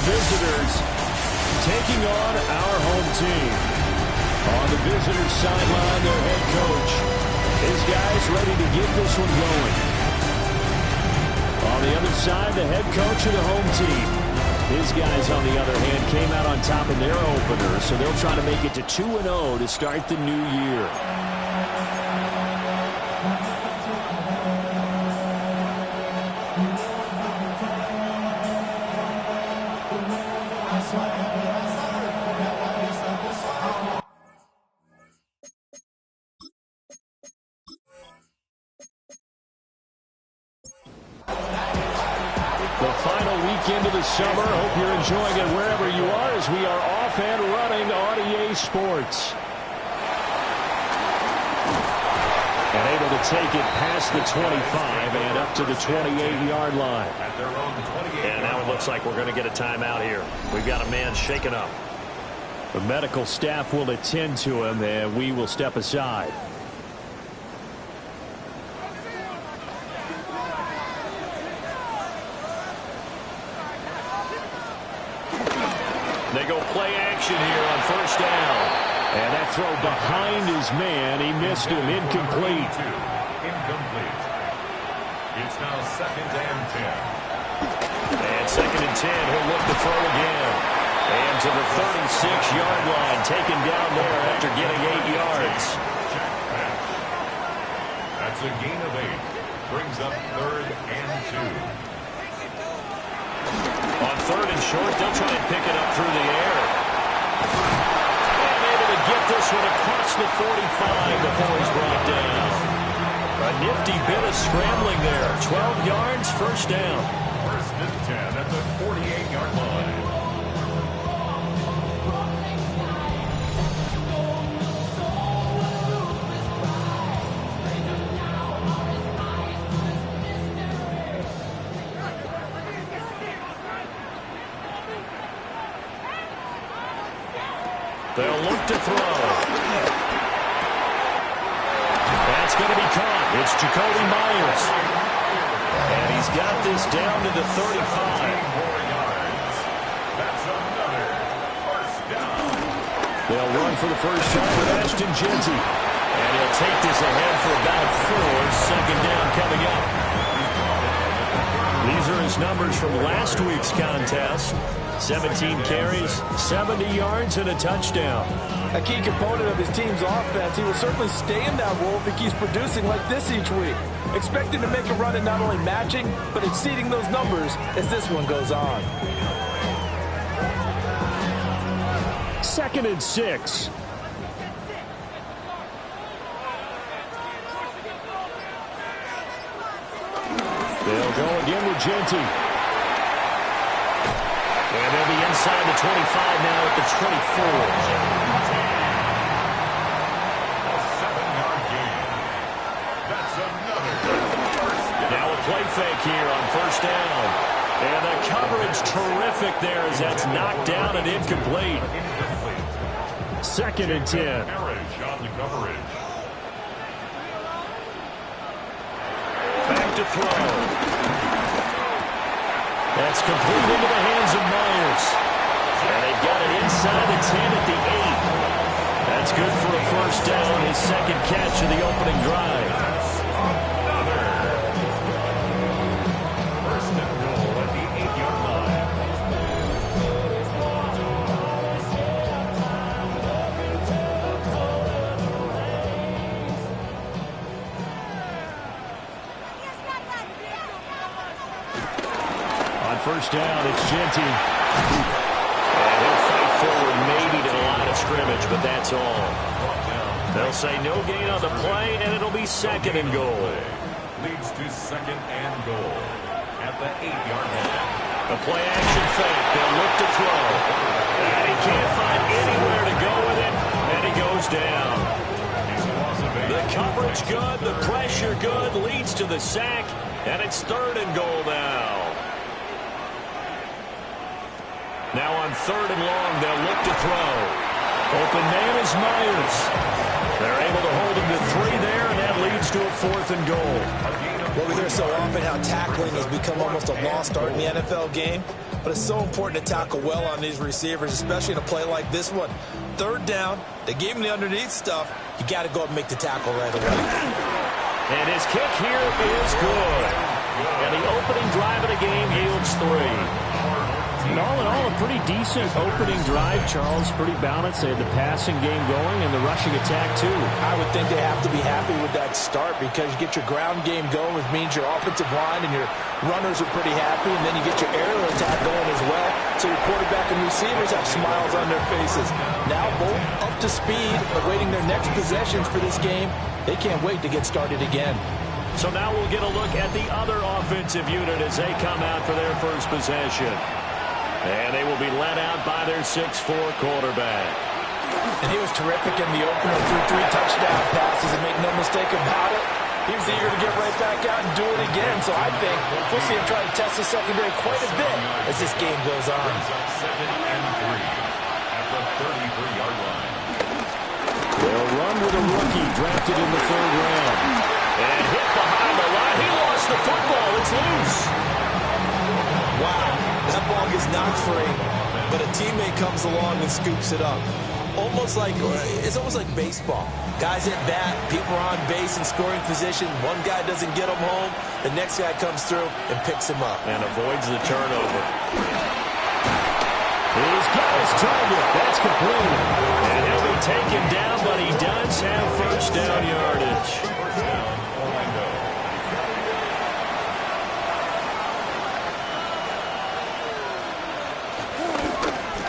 visitors taking on our home team. On the visitors' sideline, their head coach. His guys ready to get this one going. On the other side, the head coach of the home team. His guys, on the other hand, came out on top in their opener, so they'll try to make it to 2-0 to start the new year. Into the summer. Hope you're enjoying it wherever you are as we are off and running on EA Sports. And able to take it past the 25 and up to the 28-yard line. And now it looks like we're going to get a timeout here. We've got a man shaken up. The medical staff will attend to him, and we will step aside. They go play action here on first down. And that throw behind his man. He missed him. Incomplete. Incomplete. It's now 2nd and 10. And 2nd and 10. He'll look to throw again. And to the 36-yard line. Taken down there after getting 8 yards. That's a gain of 8. Brings up 3rd and 2. On 3rd and short, they'll try and pick it up through the air. And able to get this one across the 45 before he's brought down. A nifty bit of scrambling there. 12 yards, first down. 1st and 10 at the 48-yard line. They'll look to throw. That's going to be caught. It's Jacoby Myers. And he's got this down to the 35. That's another first down. They'll run for the first time with Ashton Jeanty. And he'll take this ahead for about 4. 2nd down coming up. These are his numbers from last week's contest. 17 carries, 70 yards, and a touchdown. A key component of his team's offense. He will certainly stay in that role if he keeps producing like this each week. Expecting to make a run in not only matching, but exceeding those numbers as this one goes on. 2nd and 6. They'll go again with Jeanty. And they'll be inside the 25 now at the 24. A 7-yard gain. That's another first down. Now a play fake here on first down. And the coverage terrific there as that's knocked down and incomplete. 2nd and 10. Parrish on the coverage. Back to throw. That's complete into the hands of Myers. And they've got it inside the 10 at the 8. That's good for a first down, his 2nd catch of the opening drive. Another first and goal at the 8-yard line. First down, it's Jeanty. And he'll fight forward maybe to the line of scrimmage, but that's all. They'll say no gain on the play, and it'll be 2nd and goal. Leads to 2nd and goal at the 8-yard line. A play action fake. They'll look to throw. And he can't find anywhere to go with it, and he goes down. The coverage good, the pressure good, leads to the sack, and it's 3rd and goal now. Now on 3rd and long, they'll look to throw. Open man is Myers. They're able to hold him to 3 there, and that leads to a 4th and goal. A gain of Well, we hear so often how tackling has become almost a lost art in the NFL game, but it's so important to tackle well on these receivers, especially in a play like this one. Third down, they gave him the underneath stuff. You got to go up and make the tackle right away. And his kick here is good. And the opening drive of the game yields 3. And all in all, a pretty decent opening drive, Charles. Pretty balanced. They had the passing game going and the rushing attack, too. I would think they have to be happy with that start because you get your ground game going, which means your offensive line and your runners are pretty happy, and then you get your aerial attack going as well. So your quarterback and receivers have smiles on their faces. Now both up to speed, awaiting their next possessions for this game. They can't wait to get started again. So now we'll get a look at the other offensive unit as they come out for their first possession. And they will be led out by their 6'4 quarterback. And he was terrific in the opener, threw 3 touchdown passes, and make no mistake about it, he was eager to get right back out and do it again. So I think we'll see him try to test the secondary quite a bit as this game goes on. 2nd and 3 at the 33-yard line. They'll run with a rookie drafted in the 3rd round. And hit behind the line. He lost the football. It's loose. Wow. That ball gets knocked free, but a teammate comes along and scoops it up. It's almost like baseball. Guys at bat, people are on base in scoring position. One guy doesn't get him home. The next guy comes through and picks him up. And avoids the turnover. He's got his target. That's complete. And he'll be taken down, but he does have first down yardage.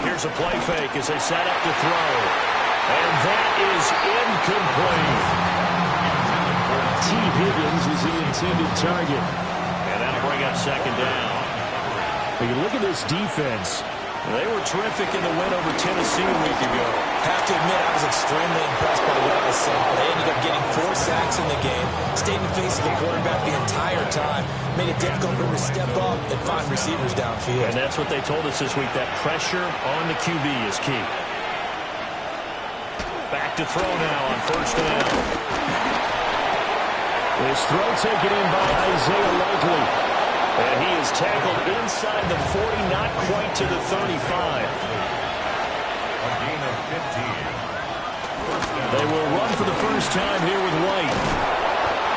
Here's a play fake as they set up to throw. And that is incomplete. T. Higgins was the intended target. And that'll bring up 2nd down. But you look at this defense. They were terrific in the win over Tennessee a week ago. Have to admit, I was extremely impressed by what I saw. They ended up getting 4 sacks in the game, stayed in the face of the quarterback the entire time, made it difficult for him to step up and find receivers downfield. And that's what they told us this week, that pressure on the QB is key. Back to throw now on 1st down. This throw taken in by Isaiah Likely. And he is tackled inside the 40, not quite to the 35. A gain of 15. They will run for the first time here with White.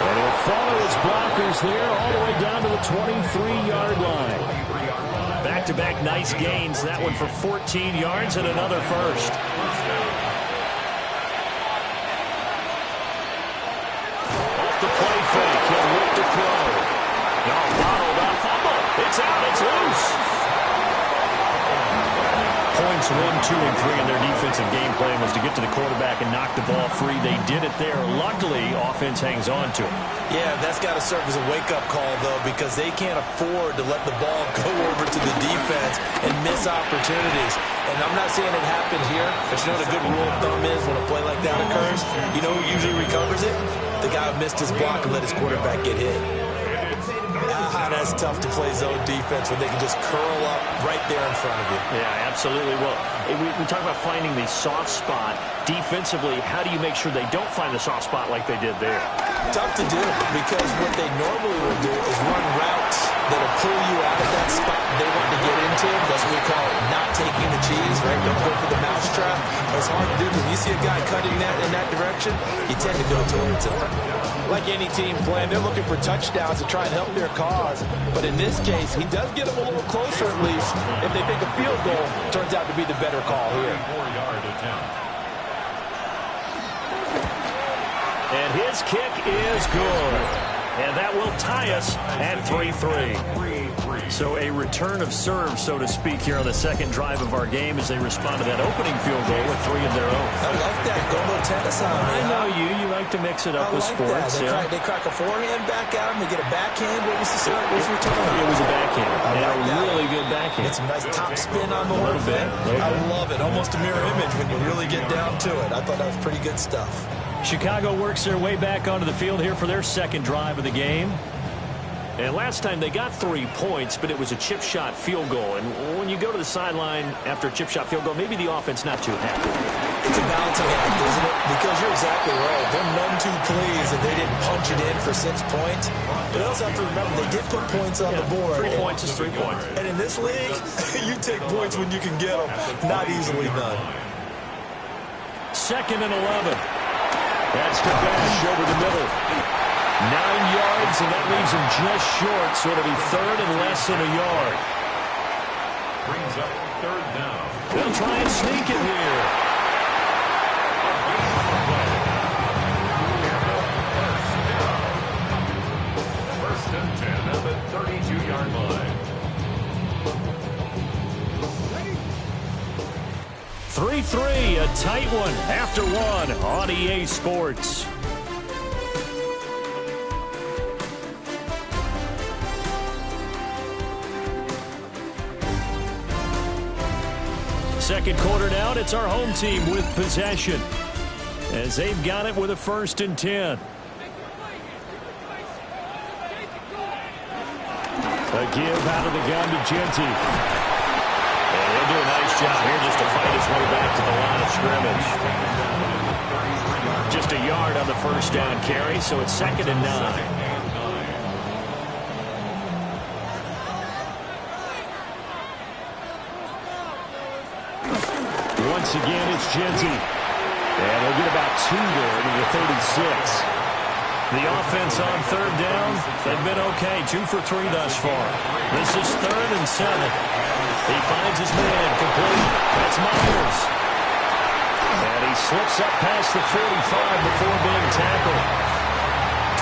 And he'll follow his blockers there all the way down to the 23-yard line. Back-to-back nice gains. That one for 14 yards and another first. Off the play fake. He'll look to throw. No, bottled up. Fumble. It's out. It's loose. Points 1, 2, and 3 in their defensive game plan was to get to the quarterback and knock the ball free. They did it there. Luckily, offense hangs on to it. Yeah, that's got to serve as a wake-up call, though, because they can't afford to let the ball go over to the defense and miss opportunities. And I'm not saying it happened here, but you know what a good rule of thumb is when a play like that occurs? You know who usually recovers it? The guy who missed his block and let his quarterback get hit. That's tough to play zone defense when they can just curl up right there in front of you. Yeah, absolutely. Well, we talk about finding the soft spot. Defensively, how do you make sure they don't find the soft spot like they did there? Tough to do because what they normally will do is run routes that'll pull you out of that spot they want to get into. That's what we call not taking the cheese, right? Don't go for the mousetrap. It's hard to do because you see a guy cutting that in that direction, you tend to go towards him. Like any team playing, they're looking for touchdowns to try and help their cause. But in this case, he does get them a little closer at least. If they think a field goal turns out to be the better call here. 4-yard attempt. And his kick is good. And that will tie us at 3-3. So a return of serve, so to speak, here on the 2nd drive of our game as they respond to that opening field goal with 3 of their own. I like that. Go to tennis on me. I know you. You like to mix it up with sports. They crack a forehand back at him. They get a backhand. What was the return? It was a backhand. And a really good backhand. Get some nice top spin on the whole thing. I love it. Almost a mirror image when you really get down to it. I thought that was pretty good stuff. Chicago works their way back onto the field here for their 2nd drive of the game. And last time they got 3 points, but it was a chip shot field goal. And when you go to the sideline after a chip shot field goal, maybe the offense not too happy. It's a balancing act, isn't it? Because you're exactly right. They're none too pleased that they didn't punch it in for 6 points. But also have to remember, they did put points on the board. 3 points is 3 points. And in this league, you take points when you can get them. Not easily done. 2nd and 11. That's to Bash over the middle. 9 yards, and that leaves him just short, so it'll be 3rd and less than a yard. Brings up 3rd down. They'll try and sneak it here. First and 10 at the 32-yard line. 3-3, a tight one after one on EA Sports. Second quarter now, and it's our home team with possession as they've got it with a 1st and 10. A give out of the gun to Genty. And he'll do a nice job here just to fight his way back to the line of scrimmage. Just a yard on the 1st down carry, so it's 2nd and 9. Once again, it's Genty. And they'll get about 2 there to the 36. The offense on 3rd down, they've been okay. 2 for 3 thus far. This is 3rd and 7. He finds his man complete. That's Myers. And he slips up past the 45 before being tackled.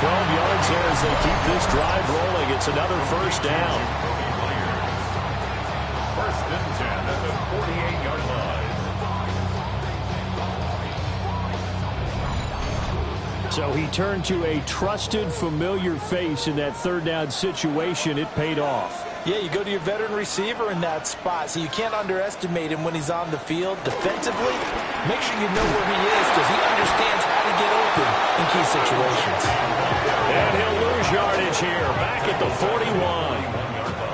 12 yards there as they keep this drive rolling. It's another 1st down. 1st and 10 at the 48-yard line. So he turned to a trusted, familiar face in that 3rd down situation. It paid off. Yeah, you go to your veteran receiver in that spot, so you can't underestimate him when he's on the field defensively. Make sure you know where he is because he understands how to get open in key situations. And he'll lose yardage here, back at the 41.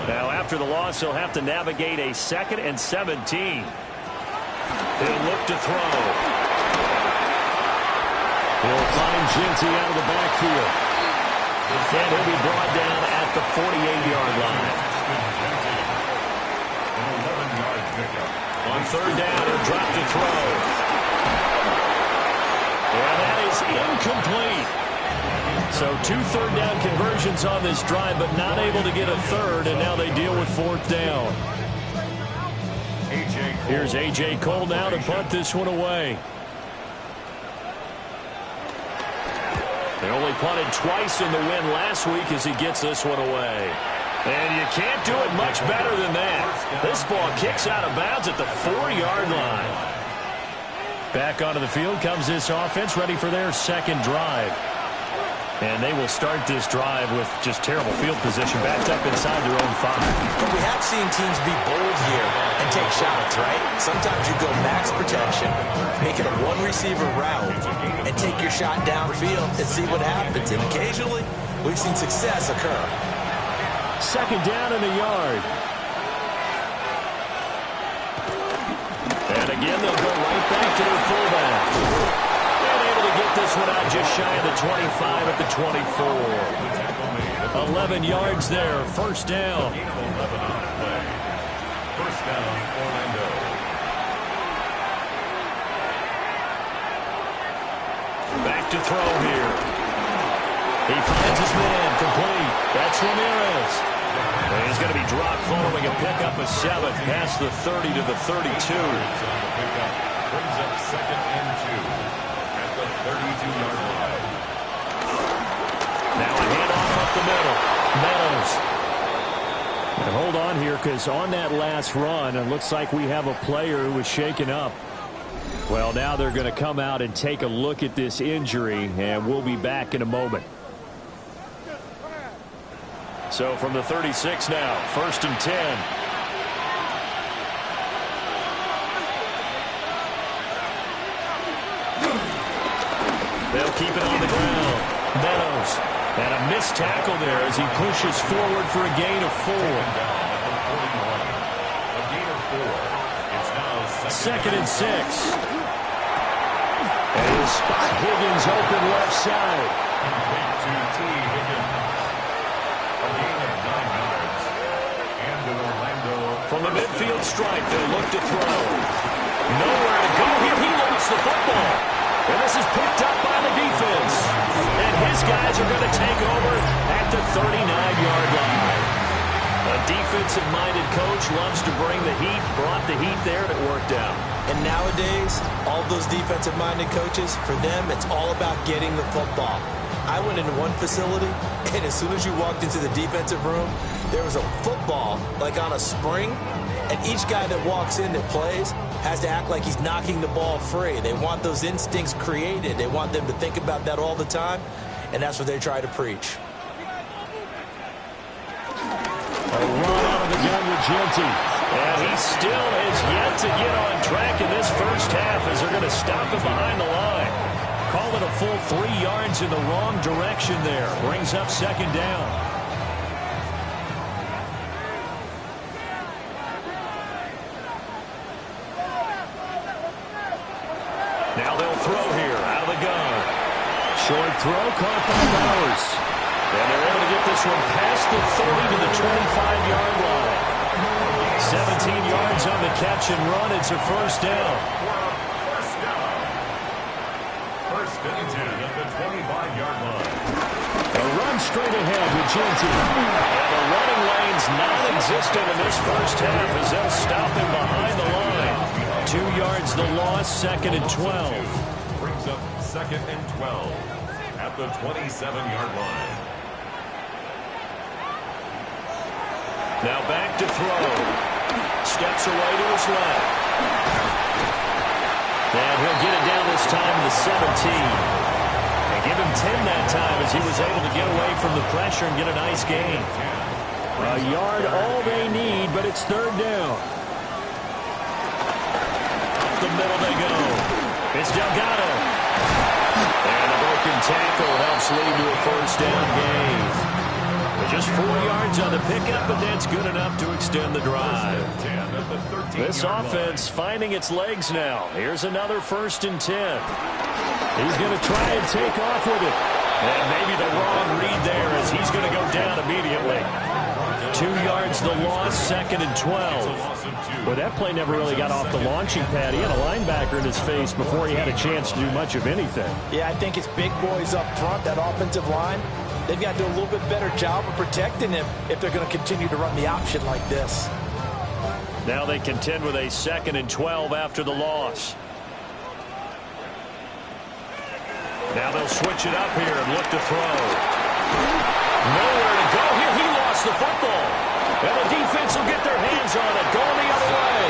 Now, after the loss, he'll have to navigate a 2nd and 17. He'll look to throw. He'll find Genty out of the backfield. And he'll be brought down at the 48-yard line. On 3rd down, he'll drop to throw. And that is incomplete. So 2 3rd down conversions on this drive, but not able to get a 3rd, and now they deal with 4th down. Here's A.J. Cole now to punt this one away. They only punted twice in the win last week as he gets this one away. And you can't do it much better than that. This ball kicks out of bounds at the 4-yard line. Back onto the field comes this offense, ready for their 2nd drive. And they will start this drive with just terrible field position, backed up inside their own 5. But we have seen teams be bold here and take shots, right? Sometimes you go max protection, make it a 1-receiver route, and take your shot downfield and see what happens. And occasionally, we've seen success occur. 2nd down and a yard. And again, they'll go right back to their fullback. Get this one out just shy of the 25 at the 24. 11 yards there, 1st down. 1st down, Orlando. Back to throw here. He finds his man complete. That's Ramirez. And he's going to be dropped following a pickup of 7 past the 30 to the 32. Brings up 2nd and 2. 32-yard line. Now a handoff up the middle. Meadows. And hold on here because on that last run, it looks like we have a player who was shaken up. Well, now they're going to come out and take a look at this injury, and we'll be back in a moment. So from the 36 now, 1st and 10. They'll keep it on the ground. Meadows And a missed tackle there as he pushes forward for a gain of 4. A gain of 4. It's now Second and 6. And he'll spot Higgins open left side. to T. Higgins. A gain of 9 yards. And Orlando. From the midfield stripe, they'll look to throw. Nowhere to go here. He lost the football. And this is picked up by the defense. And his guys are going to take over at the 39-yard line. A defensive-minded coach loves to bring the heat, brought the heat there, and it worked out. And nowadays, all those defensive-minded coaches, for them, it's all about getting the football. I went into one facility, and as soon as you walked into the defensive room, there was a football, like on a spring, and each guy that walks in that plays has to act like he's knocking the ball free. They want those instincts created. They want them to think about that all the time, and that's what they try to preach. A run out of the gun with Jeanty. And he still has yet to get on track in this first half as they're going to stop him behind the line. Call it a full 3 yards in the wrong direction there. Brings up second down. Now they'll throw here out of the gun. Short throw caught by Bowers. And they're able to get this one past the 30 to the 25-yard line. 17 yards on the catch and run. It's a first down. First and 10 at the 25-yard line. A run straight ahead with Jeanty. And the running lane's non-existent in this first half as they'll stop him behind the line. 2 yards the loss, second and 12. Brings up second and 12 at the 27-yard line. Now back to throw. Steps away to his left. And he'll get it down this time to the 17. And give him 10 that time as he was able to get away from the pressure and get a nice gain. A yard all they need, but it's third down. Up the middle they go. It's Delgado. And a broken tackle helps lead to a first down gain. Just 4 yards on the pickup, but that's good enough to extend the drive. This offense finding its legs now. Here's another first and 10. He's going to try and take off with it. And maybe the wrong read there as he's going to go down immediately. 2 yards the loss, second and 12. But that play never really got off the launching pad. He had a linebacker in his face before he had a chance to do much of anything. Yeah, I think it's big boys up front, that offensive line. They've got to do a little bit better job of protecting him if they're going to continue to run the option like this. Now they contend with a second and 12 after the loss. Now they'll switch it up here and look to throw. Nowhere to go here. He lost the football. And the defense will get their hands on it, going the other way.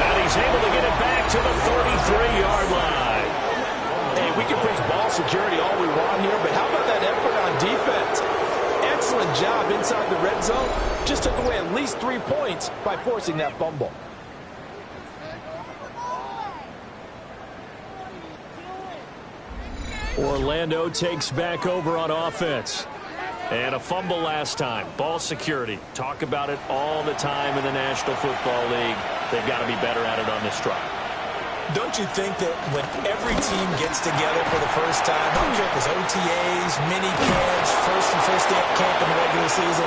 And he's able to get it back to the 33-yard line. Hey, we can preach ball security all we want here, but how about that effort on defense? Excellent job inside the red zone. Just took away at least 3 points by forcing that fumble. Orlando takes back over on offense. And a fumble last time. Ball security. Talk about it all the time in the National Football League. They've got to be better at it on this drive. Don't you think that when every team gets together for the first time, I don't care if it's OTAs, mini camps, first camp in the regular season,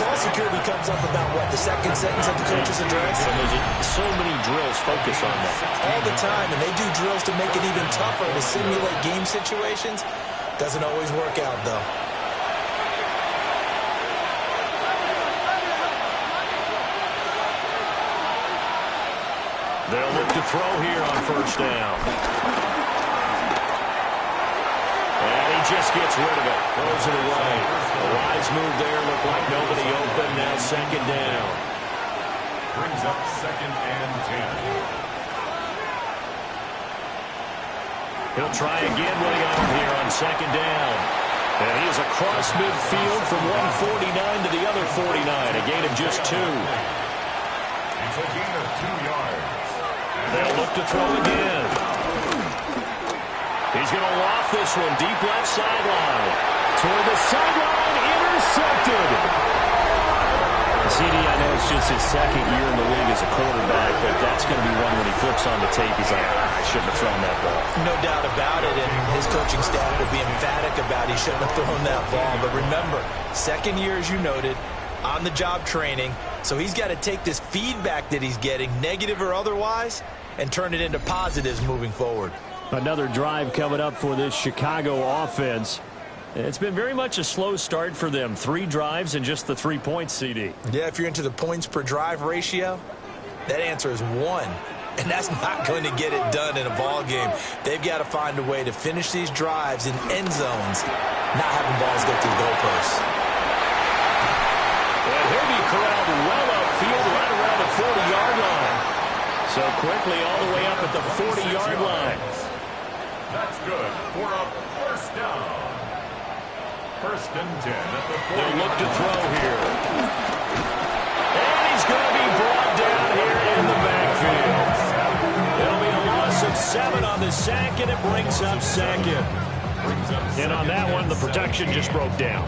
ball security comes up about, what, the second sentence of the coach's address? And there's so many drills focus on that. All the time, and they do drills to make it even tougher to simulate game situations. Doesn't always work out, though. They'll look to throw here on first down. And he just gets rid of it. Throws it away. A wise move there. Looked like nobody open. Now second down. Brings up second and 10. He'll try again with the arm here on second down. And he is across midfield from 149 to the other 49. A gain of just 2. It's a gain of 2 yards. They'll look to throw again. He's going to loft this one deep left sideline. toward the sideline, intercepted. CD, I know it's just his second year in the league as a quarterback, but that's going to be one when he flips on the tape. He's like, I shouldn't have thrown that ball. No doubt about it, and his coaching staff will be emphatic about he shouldn't have thrown that ball. But remember, second year, as you noted, on-the-job training, so he's got to take this feedback that he's getting, negative or otherwise, and turn it into positives moving forward. Another drive coming up for this Chicago offense. It's been very much a slow start for them. 3 drives and just the 3 points, CD. Yeah, if you're into the points per drive ratio, that answer is 1. And that's not going to get it done in a ball game. They've got to find a way to finish these drives in end zones, not having balls go through goalposts. And he'll be corralled well upfield right around the 40-yard line. So quickly all the way up at the 40-yard line. That's good for a first down. First and 10 at the 40. They'll look to throw here. And he's going to be brought down here in the backfield. It'll be a loss of 7 on the sack, and it brings up second. And on that one, the protection just broke down.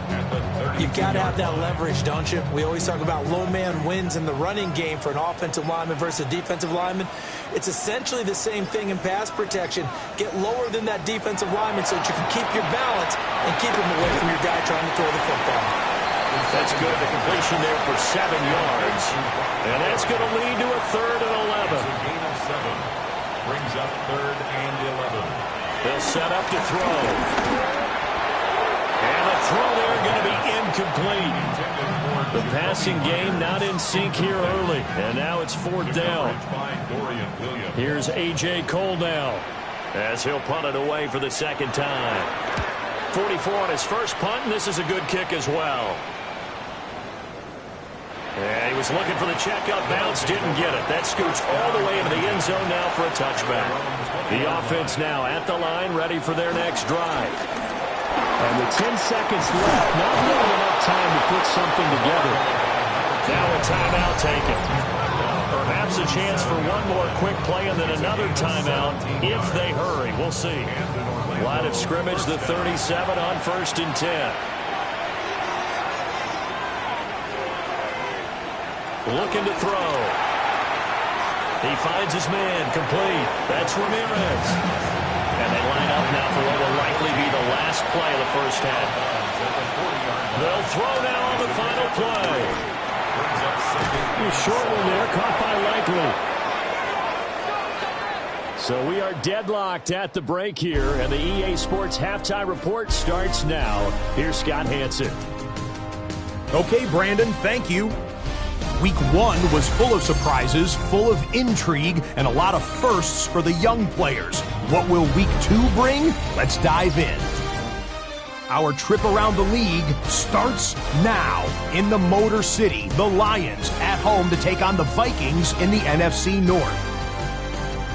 You've got to have that leverage, don't you? We always talk about low man wins in the running game for an offensive lineman versus a defensive lineman. It's essentially the same thing in pass protection. Get lower than that defensive lineman so that you can keep your balance and keep him away from your guy trying to throw the football. That's good. The completion there for 7 yards. And that's going to lead to a 3rd and 11. A gain of 7. Brings up 3rd and 11. They'll set up to throw. And the throw there going to be incomplete. The passing game not in sync here early. And now it's 4th down. Here's A.J. Cole now, as he'll punt it away for the second time. 44 on his first punt, and this is a good kick as well. And he was looking for the checkup bounce, didn't get it. That scoots all the way into the end zone now for a touchback. The offense now at the line, ready for their next drive. And with 10 seconds left, not really enough time to put something together. Now a timeout taken. Perhaps a chance for one more quick play and then another timeout if they hurry. We'll see. Line of scrimmage, the 37 on 1st and 10. Looking to throw. He finds his man, complete. That's Ramirez. And they line up now for what will likely be the last play of the first half. They'll throw now on the final play. A short one there, caught by Likely. So we are deadlocked at the break here, and the EA Sports Halftime Report starts now. Here's Scott Hanson. Okay, Brandon, thank you. Week 1 was full of surprises, full of intrigue, and a lot of firsts for the young players. What will Week 2 bring? Let's dive in. Our trip around the league starts now. In the Motor City, the Lions at home to take on the Vikings in the NFC North.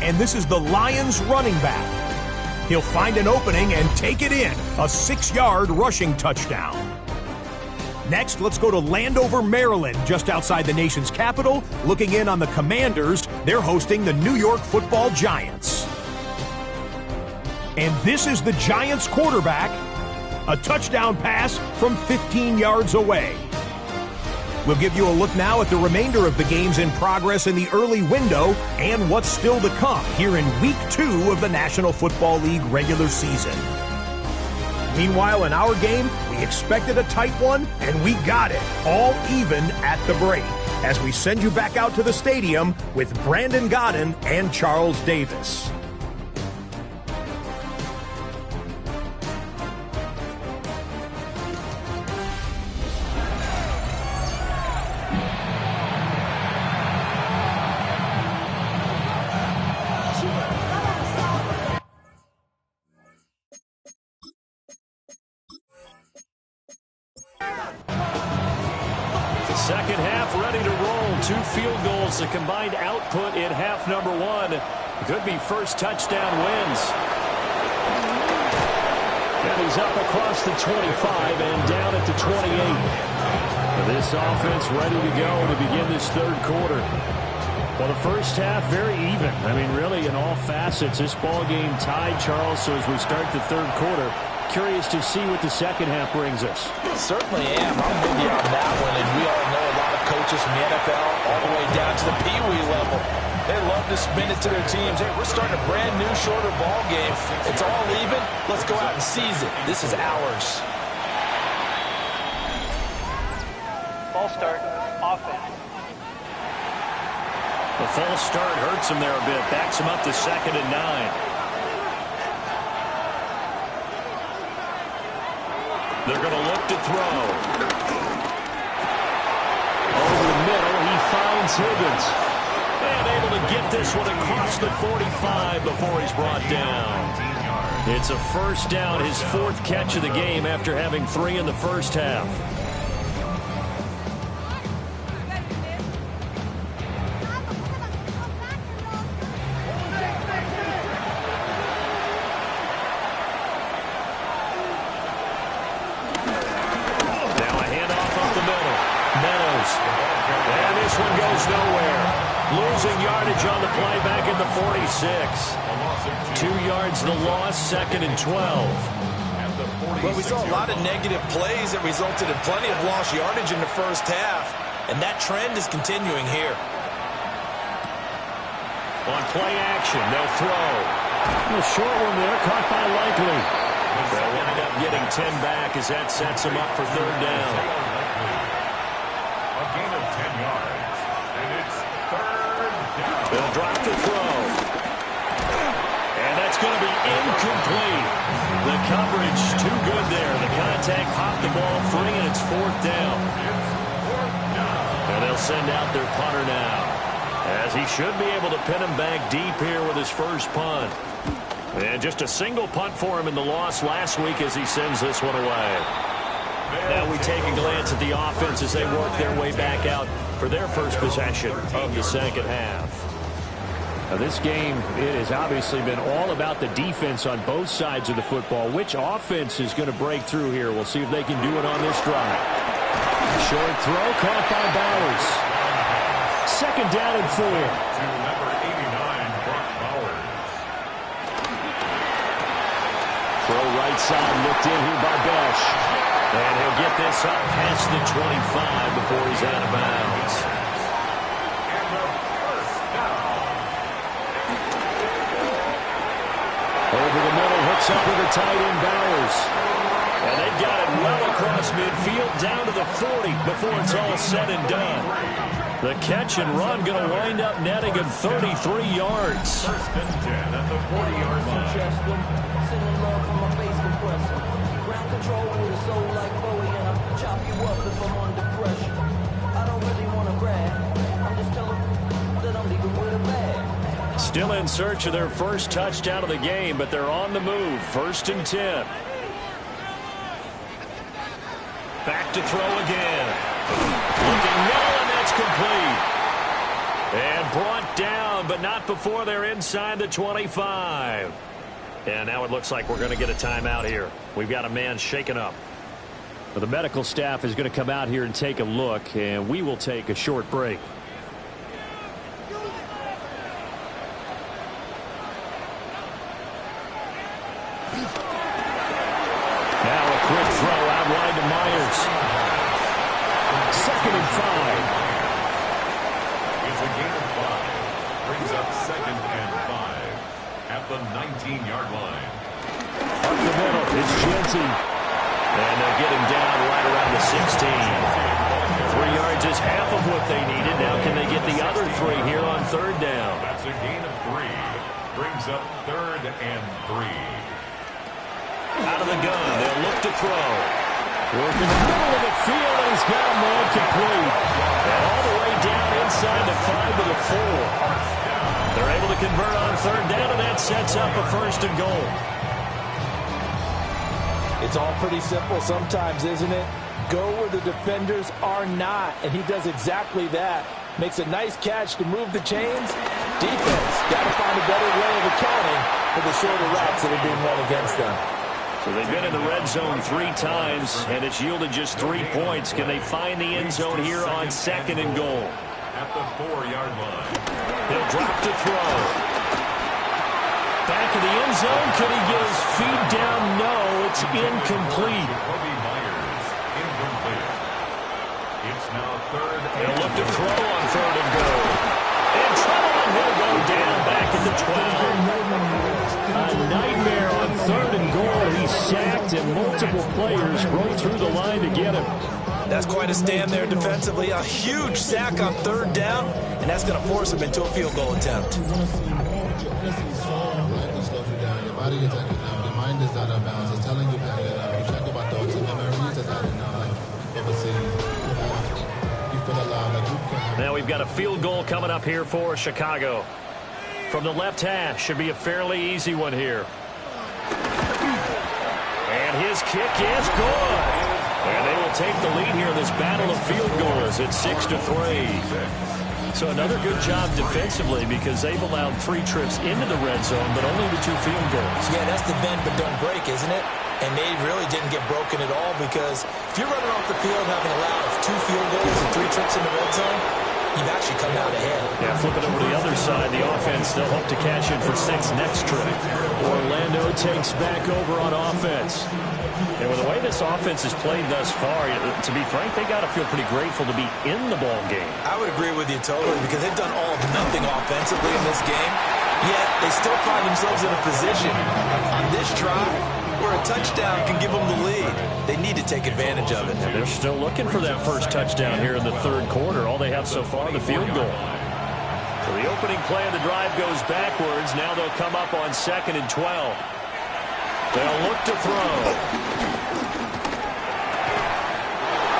And this is the Lions running back. He'll find an opening and take it in. A 6-yard rushing touchdown. Next, let's go to Landover, Maryland, just outside the nation's capital. Looking in on the Commanders, they're hosting the New York Football Giants. And this is the Giants quarterback. A touchdown pass from 15 yards away. We'll give you a look now at the remainder of the games in progress in the early window and what's still to come here in Week 2 of the National Football League regular season. Meanwhile, in our game, we expected a tight one, and we got it, all even at the break, as we send you back out to the stadium with Brandon Godden and Charles Davis. Second half ready to roll. 2 field goals, the combined output in half number 1. Could be first touchdown wins. And he's up across the 25 and down at the 28. This offense ready to go to begin this third quarter. Well, the first half very even. I mean, really in all facets, this ball game tied, Charles. So as we start the third quarter, Curious to see what the second half brings us. Certainly am. I'm with you on that one. And we all know a lot of coaches from the NFL all the way down to the Pee-wee level. They love to spin it to their teams. Hey, we're starting a brand new, shorter ball game. It's all even. Let's go out and seize it. This is ours. Ball start, offense. The false start hurts him there a bit. Backs him up to 2nd and 9. They're going to look to throw. Over the middle, he finds Higgins. And able to get this one across the 45 before he's brought down. It's a first down, his 4th catch of the game after having 3 in the first half. Losing yardage on the play back in the 46. 2 yards the loss, 2nd and 12. Well, we saw a lot of negative plays that resulted in plenty of lost yardage in the first half, and that trend is continuing here. On play action, they'll throw. A short one there, caught by Likely. They'll wind up getting 10 back as that sets them up for 3rd down. A gain of 10 yards, and it's 3rd down. They'll drop the throw. And that's going to be incomplete. The coverage too good there. The contact popped the ball free, and it's 4th down. And they'll send out their punter now, as he should be able to pin him back deep here with his first punt. And just a single punt for him in the loss last week as he sends this one away. Now we take a glance at the offense as they work their way back out for their first possession of the second half. Now this game, it has obviously been all about the defense on both sides of the football. Which offense is going to break through here? We'll see if they can do it on this drive. Short throw caught by Bowers. 2nd down and 4. To number 89, Brock Bowers. Throw right side, looked in here by Belch. And he'll get this up past the 25 before he's out of bounds. And the first down. Over the middle, hooks up with the tight end Bowers. And they've got it well across midfield down to the 40 before it's all said and done. The catch and run going to wind up netting him 33 yards. 1st and 10 at the 40-yard line. Sending love from my face compressor. Ground control with a soul like Bowie, and I'll chop you up if I'm under pressure. I don't really want to brag. I'm just telling that I'm leaving with a bag. Still in search of their first touchdown of the game, but they're on the move. 1st and 10. Back to throw again. Looking middle, and that's complete. And brought down, but not before they're inside the 25. And now it looks like we're going to get a timeout here. We've got a man shaken up. Well, the medical staff is going to come out here and take a look, and we will take a short break. Now a quick throw out wide to Myers. 2nd and 5. It's a gain of 5. Brings up 2nd and 5 at the 19-yard line. Up the middle, it's Genty. And they'll get him down right around the 16. 3 yards is half of what they needed. Now can they get the other 3 here on 3rd down? That's a gain of 3. Brings up 3rd and 3. Out of the gun, they'll look to throw. Working the middle of the field, and he's got a man complete. And all the way down inside the 5 to the 4. They're able to convert on 3rd down, and that sets up a 1st and goal. It's all pretty simple sometimes, isn't it? Go where the defenders are not, and he does exactly that. Makes a nice catch to move the chains. Defense got to find a better way of accounting for the shorter routes that are being run against them. So they've been in the red zone 3 times, and it's yielded just 3 points. Can they find the end zone here on 2nd and goal? At the 4-yard line. He'll drop to throw. Back of the end zone. Can he get his feet down? No. That's incomplete. Jacoby Myers, incomplete. It's now third. They'll look to throw on third and goal. In trouble, and he'll go down back at the 12. A nightmare on third and goal. He's sacked, and multiple players broke through the line to get him. That's quite a stand there defensively. A huge sack on third down, and that's going to force him into a field goal attempt. Your body gets active now. The mind is out of bounds. It's telling you back it up. You check about thoughts and memories that's out of now. Like overseas, you feel alive. Like you can. Now we've got a field goal coming up here for Chicago. From the left hash, should be a fairly easy one here. And his kick is good. And they will take the lead here in this battle of field goals at 6-3. So another good job defensively because they've allowed 3 trips into the red zone, but only the 2 field goals. Yeah, that's the bend but don't break, isn't it? And they really didn't get broken at all because if you're running off the field having allowed 2 field goals and 3 trips in the red zone, you've actually come out ahead. Yeah, flip it over to the other side. The offense, they'll hope to cash in for 6 next trip. Orlando takes back over on offense. And with the way this offense has played thus far, to be frank, they got to feel pretty grateful to be in the ball game. I would agree with you totally because they've done all of nothing offensively in this game, yet they still find themselves in a position on this drive where a touchdown can give them the lead. They need to take advantage of it. And they're still looking for that first touchdown here in the third quarter. All they have so far, the field goal. So the opening play of the drive goes backwards. Now they'll come up on 2nd and 12. They'll look to throw.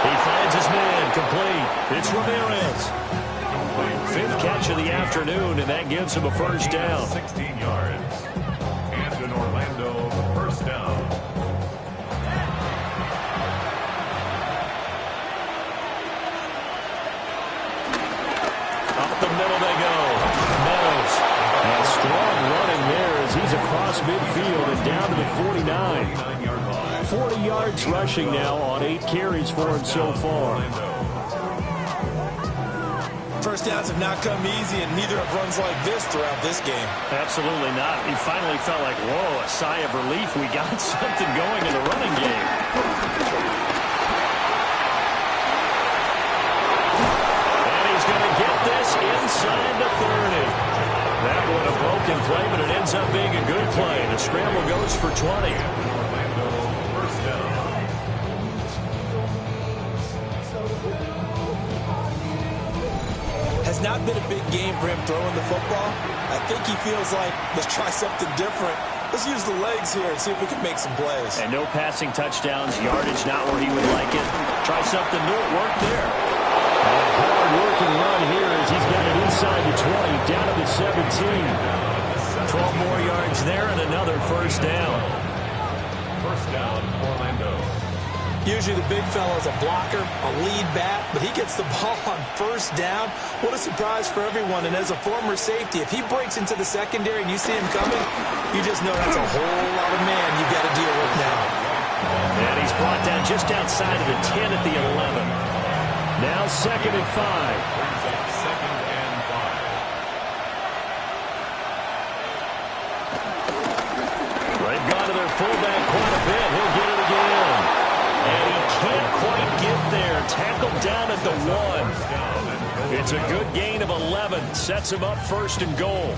He finds his man, complete. It's Ramirez. 5th catch of the afternoon, and that gives him a first down. 16 yards. And in Orlando, first down. Up the middle they go. Meadows. And strong running there as he's across midfield and down to the 49. 40 yards rushing now on 8 carries for him so far. First downs have not come easy, and neither have runs like this throughout this game. Absolutely not. He finally felt like, whoa, a sigh of relief. We got something going in the running game. And he's going to get this inside the 30. That one a broken play, but it ends up being a good play. The scramble goes for 20. Orlando, first down. Has not been a big game for him throwing the football. I think he feels like, let's try something different. Let's use the legs here and see if we can make some plays. And no passing touchdowns, yardage not where he would like it. Try something new, it worked there. A hard-working run here as he's got it inside the 20, down to the 17. 12 more yards there and another first down. First down, Orlando. Usually the big fella is a blocker, a lead back, but he gets the ball on first down. What a surprise for everyone. And as a former safety, if he breaks into the secondary and you see him coming, you just know that's a whole lot of man you've got to deal with now. And he's brought down just outside of the 10 at the 11. Now 2nd and 5. Brings up 2nd and 5. They've gone to their fullback quite a bit. He'll get it again. And he can't quite get there. Tackled down at the 1. It's a good gain of 11. Sets him up 1st and goal.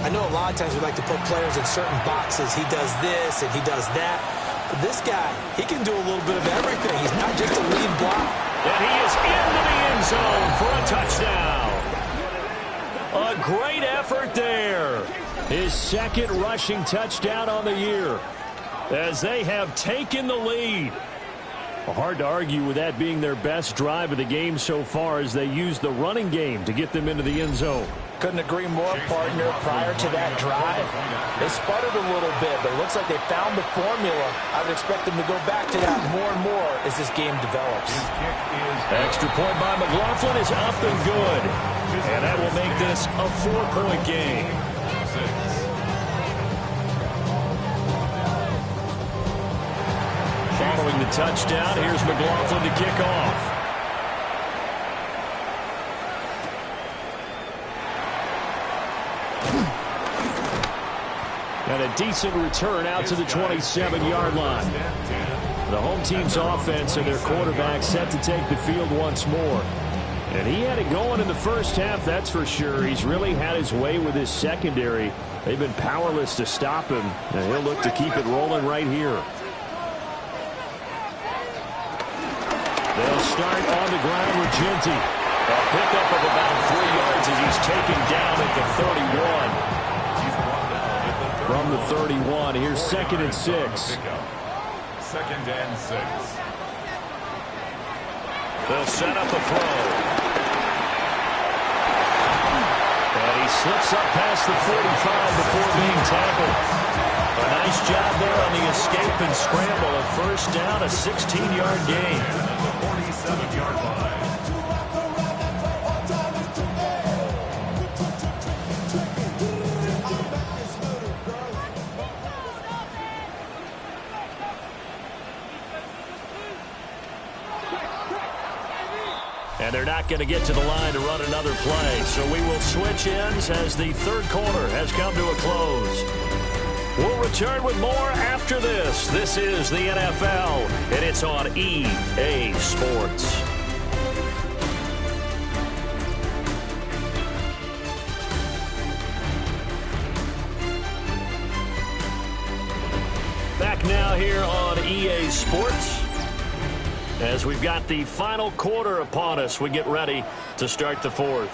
I know a lot of times we like to put players in certain boxes. He does this and he does that. But this guy, he can do a little bit of everything. He's not just a lead block. And he is into the end zone for a touchdown. A great effort there. His 2nd rushing touchdown on the year As they have taken the lead. Hard to argue with that being their best drive of the game so far as they use the running game to get them into the end zone. Couldn't agree more, partner. Prior to that drive, they sputtered a little bit, but it looks like they found the formula. I would expect them to go back to that more and more as this game develops. Extra point by McLaughlin is up and good. And that will make this a 4-point game. Following the touchdown, here's McLaughlin to kick off. And a decent return out to the 27-yard line. The home team's offense and their quarterback set to take the field once more. And he had it going in the first half, that's for sure. He's really had his way with his secondary. They've been powerless to stop him, and he'll look to keep it rolling right here. They'll start on the ground with Ginty. A pickup of about 3 yards as he's taken down at the 31. From the 31, here's 2nd and 6. 2nd and 6. They'll set up a throw. And he slips up past the 45 before being tackled. A nice job there on the escape and scramble. A first down, a 16-yard gain. The 47-yard line. And they're not going to get to the line to run another play. So we will switch ends as the third quarter has come to a close. We'll return with more after this. This is the NFL, and it's on EA Sports. Back now here on EA Sports. As we've got the final quarter upon us, we get ready to start the fourth.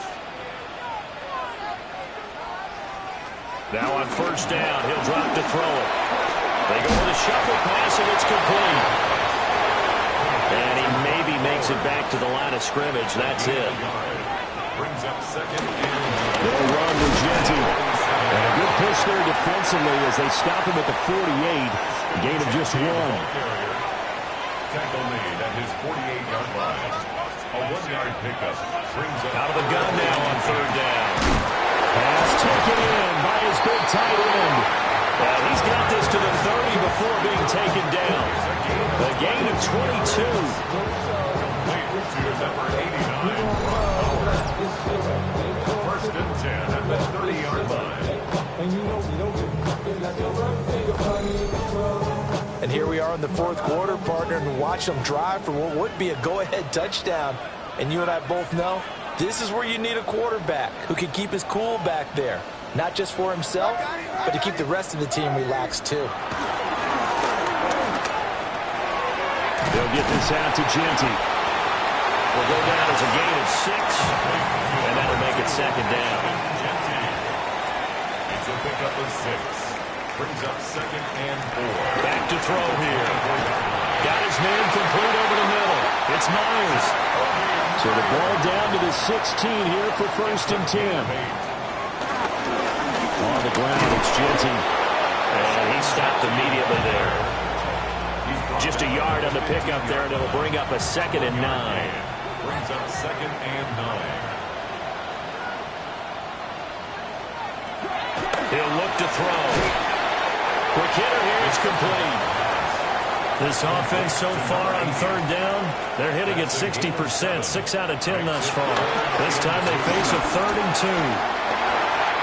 Now on first down, he'll drop to throw it. They go with a shuffle pass, and it's complete. And he maybe makes it back to the line of scrimmage. That's it. Brings up 2nd and They'll run with Ginty. And a good push there defensively as they stop him at the 48. Gain of just 1. tackle made at his 48-yard line. A 1-yard pickup brings up out of the gun now on third down. Pass taken in by his big tight end. He's got this to the 30 before being taken down. A gain of 22. To number 89, Ron Howard. First and 10 at the 30-yard line. And here we are in the fourth quarter, partner, and watch them drive for what would be a go-ahead touchdown. And you and I both know this is where you need a quarterback who can keep his cool back there. Not just for himself, but to keep the rest of the team relaxed, too. They'll get this out to Ginty. Will go down as a gain of 6, and that'll make it second down. It's a pickup of 6. Brings up 2nd and 4. Back to throw here. Got his man complete over the middle. It's Myers. So the ball down to the 16 here for first and 10. On the ground, it's Ginty. And he stopped immediately there. Just a yard on the pickup there, and it'll bring up a 2nd and 9. Brings up 2nd and 9. He'll look to throw. Quick hitter here, it's complete. This offense so far on third down, they're hitting at 60%, 6 out of 10 thus far. This time they face a 3rd and 2.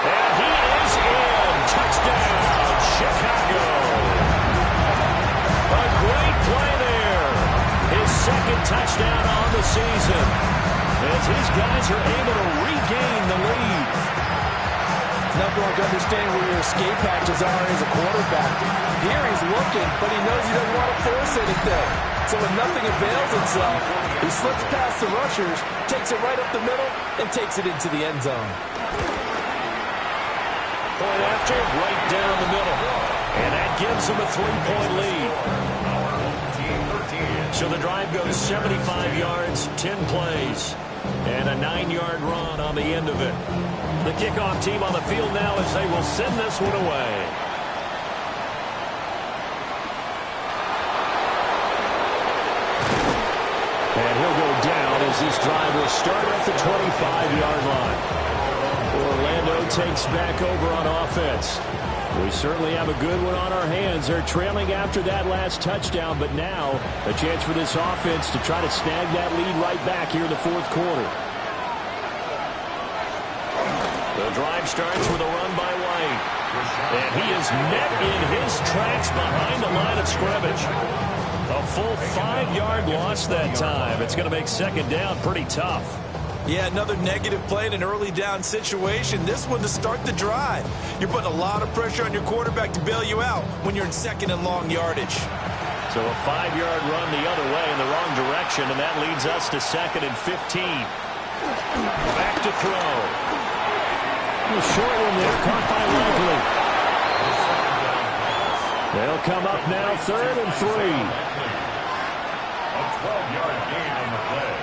And he is in. Touchdown, Chicago. A great play there. His 2nd touchdown on the season. As these guys are able to regain the lead. Not going to understand where your escape hatches are as a quarterback. Here he's looking, but he knows he doesn't want to force anything. So when nothing avails itself, he slips past the rushers, takes it right up the middle, and takes it into the end zone. Point after, right down the middle. And that gives him a 3-point lead. So the drive goes 75 yards, 10 plays, and a 9-yard run on the end of it. The kickoff team on the field now as they will send this one away. And he'll go down as this drive will start at the 25-yard line. Orlando takes back over on offense. We certainly have a good one on our hands. They're trailing after that last touchdown, but now a chance for this offense to try to snag that lead right back here in the fourth quarter. The drive starts with a run by White. And he is met in his tracks behind the line of scrimmage. A full 5-yard loss that time. It's going to make second down pretty tough. Yeah, another negative play in an early down situation. This one to start the drive. You're putting a lot of pressure on your quarterback to bail you out when you're in second and long yardage. So a 5-yard run the other way in the wrong direction, and that leads us to second and 15. Back to throw. A short one there, caught by Likely. They'll come up now, third and 3. A 12-yard gain on the play.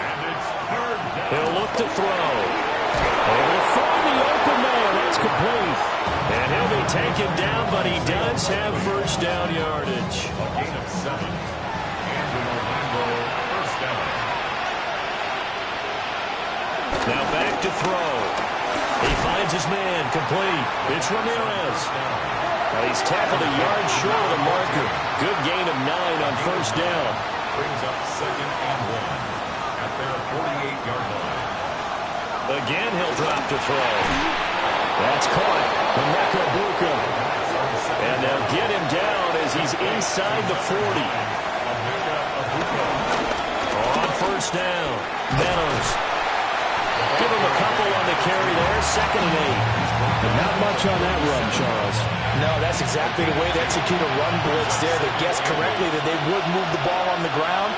And it's third down. He'll look to throw. And he'll find the open man. That's complete. And he'll be taken down, but he does have first down yardage. A gain of 7. And an Orlando first down. Now back to throw. He finds his man, complete. It's Ramirez. He's tackled a yard short of the marker. Good gain of 9 on first down. Brings up second and 1 at their 48-yard line. Again, he'll drop to throw. That's caught. Emeka Egbuka. And they'll get him down as he's inside the 40. On first down, Meadows. Give him a couple on the carry there. Second and 8. But not much on that run, Charles. No, that's exactly the way to execute a run blitz there. They guessed correctly that they would move the ball on the ground,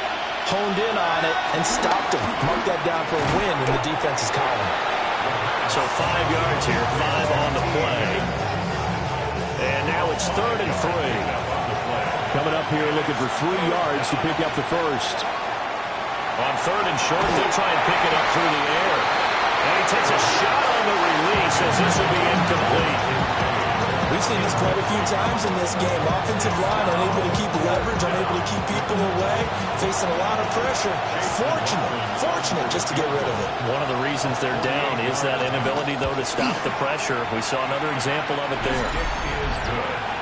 honed in on it, and stopped him. Mark that down for a win in the defense's column. So 5 yards here, 5 on the play. And now it's third and 3. Coming up here looking for 3 yards to pick up the first. On third and short, they'll try and pick it up through the air. And he takes a shot on the release as this will be incomplete. We've seen this quite a few times in this game. Offensive line unable to keep leverage, unable to keep people away, facing a lot of pressure. Fortunate just to get rid of it. One of the reasons they're down is that inability, though, to stop the pressure. We saw another example of it there.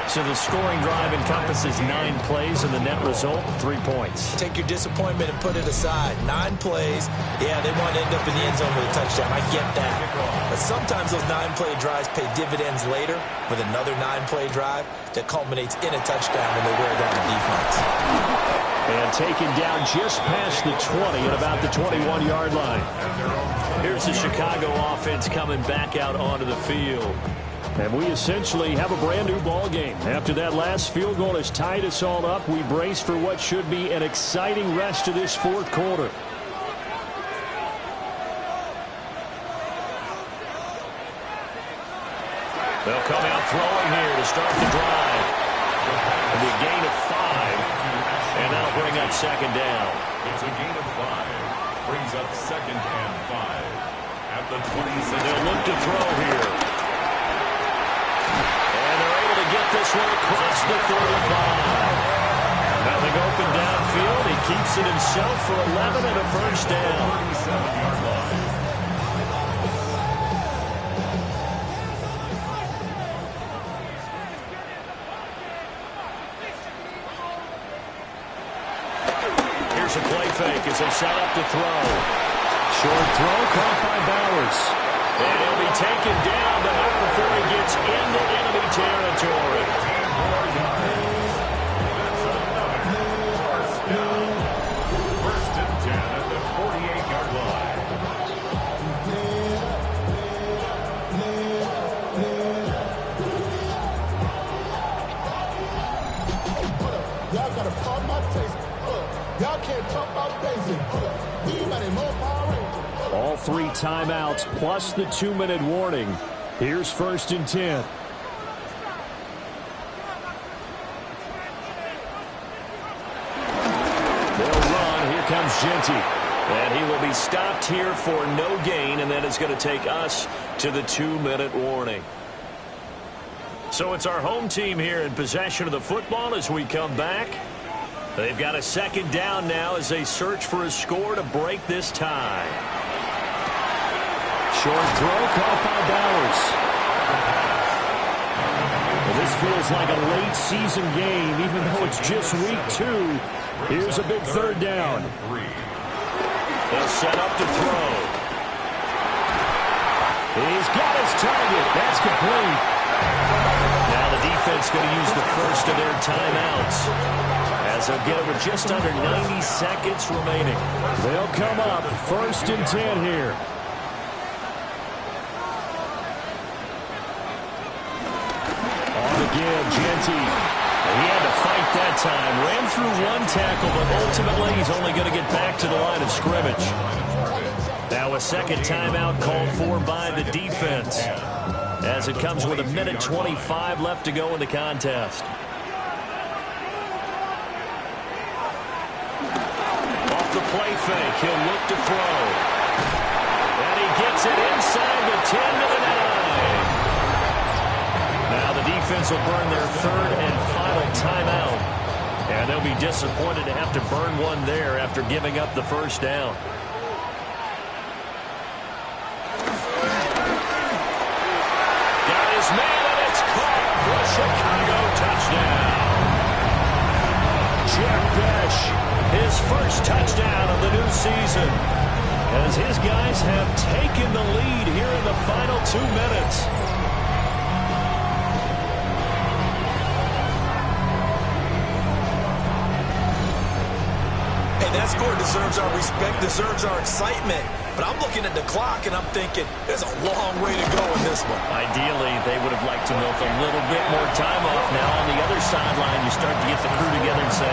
So the scoring drive encompasses 9 plays, and the net result, 3 points. Take your disappointment and put it aside. 9 plays. Yeah, they want to end up in the end zone with a touchdown. I get that. But sometimes those 9-play drives pay dividends later with another 9-play drive that culminates in a touchdown when they wear down the defense. And taken down just past the 20 at about the 21-yard line. Here's the Chicago offense coming back out onto the field. And we essentially have a brand-new ball game. After that last field goal has tied us all up, we brace for what should be an exciting rest of this fourth quarter. They'll come out throwing here to start the drive. And a gain of 5. And that'll bring up second down. It's a gain of 5. Brings up second and 5. At the 26. They'll look to throw here. And they're able to get this one across the 35. Nothing open downfield. He keeps it himself for 11 and a first down. 37-yard line. Here's a play fake as they set up to throw. Short throw caught by Bowers. And he'll be taken down, but not before he gets into enemy territory. First and 10 at the 48-yard line. Y'all gotta pump my taste. Y'all can't talk about basic. Anybody more Power Rangers? All 3 timeouts plus the 2-minute warning. Here's first and 10. They'll run. Here comes Genty. And he will be stopped here for no gain, and then it's going to take us to the 2-minute warning. So it's our home team here in possession of the football as we come back. They've got a second down now as they search for a score to break this tie. Short throw caught by Bowers. Well, this feels like a late season game, even though it's just week 2. Here's a big third down. They'll set up to throw. He's got his target. That's complete. Now the defense going to use the first of their timeouts, as they'll get it with just under 90 seconds remaining. They'll come up 1st and 10 here. On the give, Jeanty. He had to fight that time. Ran through one tackle, but ultimately he's only going to get back to the line of scrimmage. Now a second timeout called for by the defense, as it comes with 1:25 left to go in the contest. Off the play fake, he'll look to throw. And he gets it inside the 10 to the 9. Now the defense will burn their third and final timeout. And they'll be disappointed to have to burn one there after giving up the first down. Got his man, and it's caught for a Chicago touchdown. Jack Bech, his first touchdown of the new season, as his guys have taken the lead here in the final 2 minutes. That score deserves our respect, deserves our excitement. But I'm looking at the clock, and I'm thinking there's a long way to go in this one. Ideally, they would have liked to milk a little bit more time off. Now, on the other sideline, you start to get the crew together and say,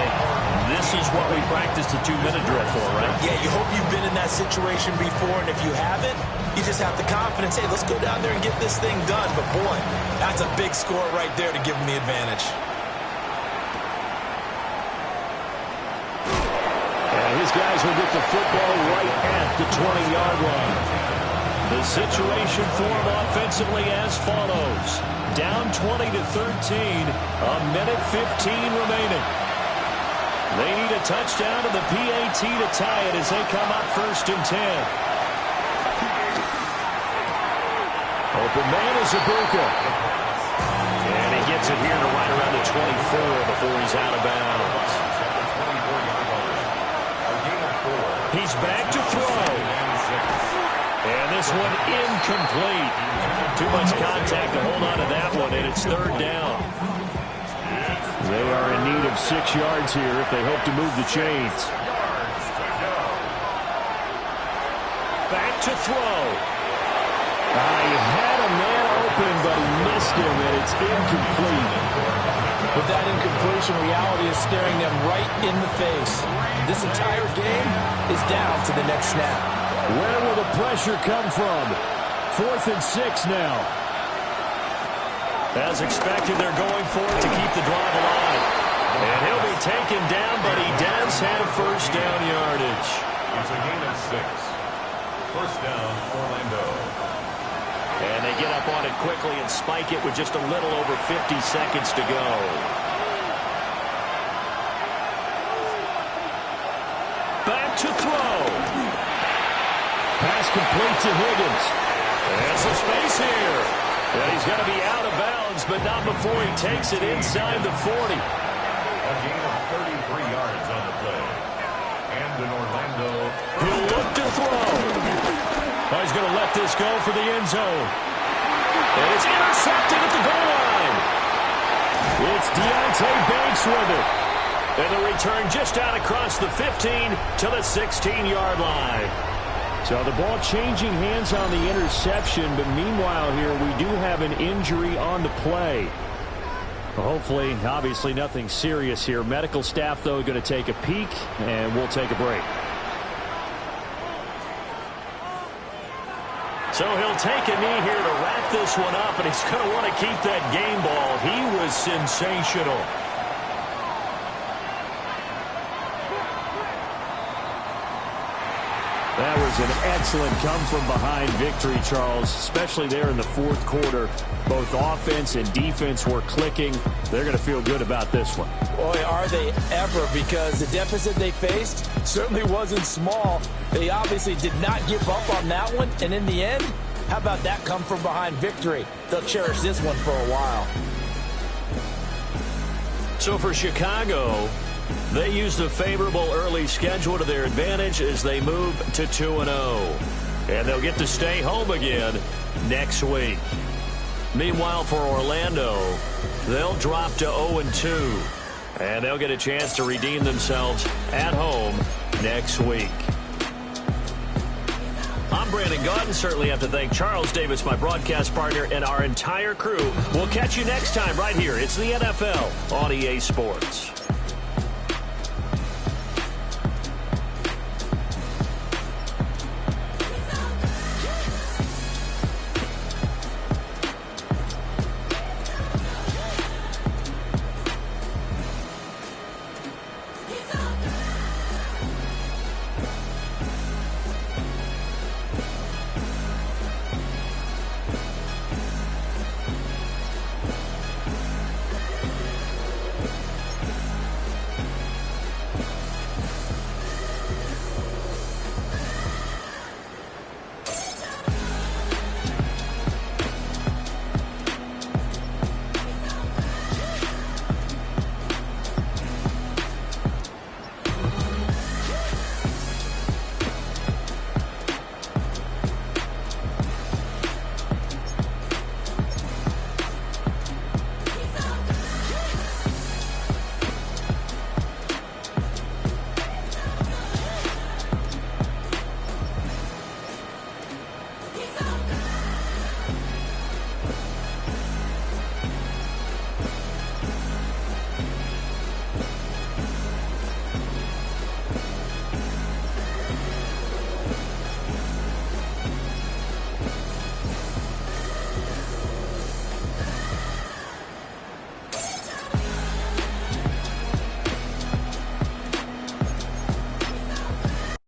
this is what we practiced the 2-minute drill for, right? Yeah, you hope you've been in that situation before, and if you haven't, you just have the confidence, hey, let's go down there and get this thing done. But, boy, that's a big score right there to give them the advantage. His guys will get the football right at the 20-yard line. The situation for them offensively as follows. Down 20-13, 1:15 remaining. They need a touchdown to the PAT to tie it as they come up 1st and 10. Open man is Ibuka. And he gets it here to right around the 24 before he's out of bounds. He's back to throw. And this one incomplete. Too much contact to hold on to that one, and it's 3rd down. They are in need of 6 yards here if they hope to move the chains. Back to throw. He had a man open, but he missed him, and it's incomplete. With that incompletion, reality is staring them right in the face. This entire game is down to the next snap. Where will the pressure come from? 4th and 6 now. As expected, they're going for it to keep the drive alive. And he'll be taken down, but he does have first down yardage. It's a gain of 6. First down, Orlando. And they get up on it quickly and spike it with just a little over 50 seconds to go. Back to throw. Pass complete to Higgins. There's some space here. And he's going to be out of bounds, but not before he takes it inside the 40. A gain of 33 yards on the play. And in Orlando, he'll look to throw. Oh, he's going to let this go for the end zone. And it's intercepted at the goal line. It's Deonte Banks with it. And the return just out across the 15 to the 16-yard line. So the ball changing hands on the interception, but meanwhile here we do have an injury on the play. Hopefully, obviously nothing serious here. Medical staff, though, going to take a peek, and we'll take a break. So he'll take a knee here to wrap this one up, and he's going to want to keep that game ball. He was sensational. That was an excellent come-from-behind victory, Charles, especially there in the 4th quarter. Both offense and defense were clicking. They're going to feel good about this one. Boy, are they ever, because the deficit they faced certainly wasn't small. They obviously did not give up on that one, and in the end, how about that come-from-behind victory? They'll cherish this one for a while. So for Chicago, they used a favorable early schedule to their advantage as they move to 2-0. And they'll get to stay home again next week. Meanwhile, for Orlando, they'll drop to 0-2. And they'll get a chance to redeem themselves at home next week. I'm Brandon Gaudin. Certainly have to thank Charles Davis, my broadcast partner, and our entire crew. We'll catch you next time right here. It's the NFL on EA Sports.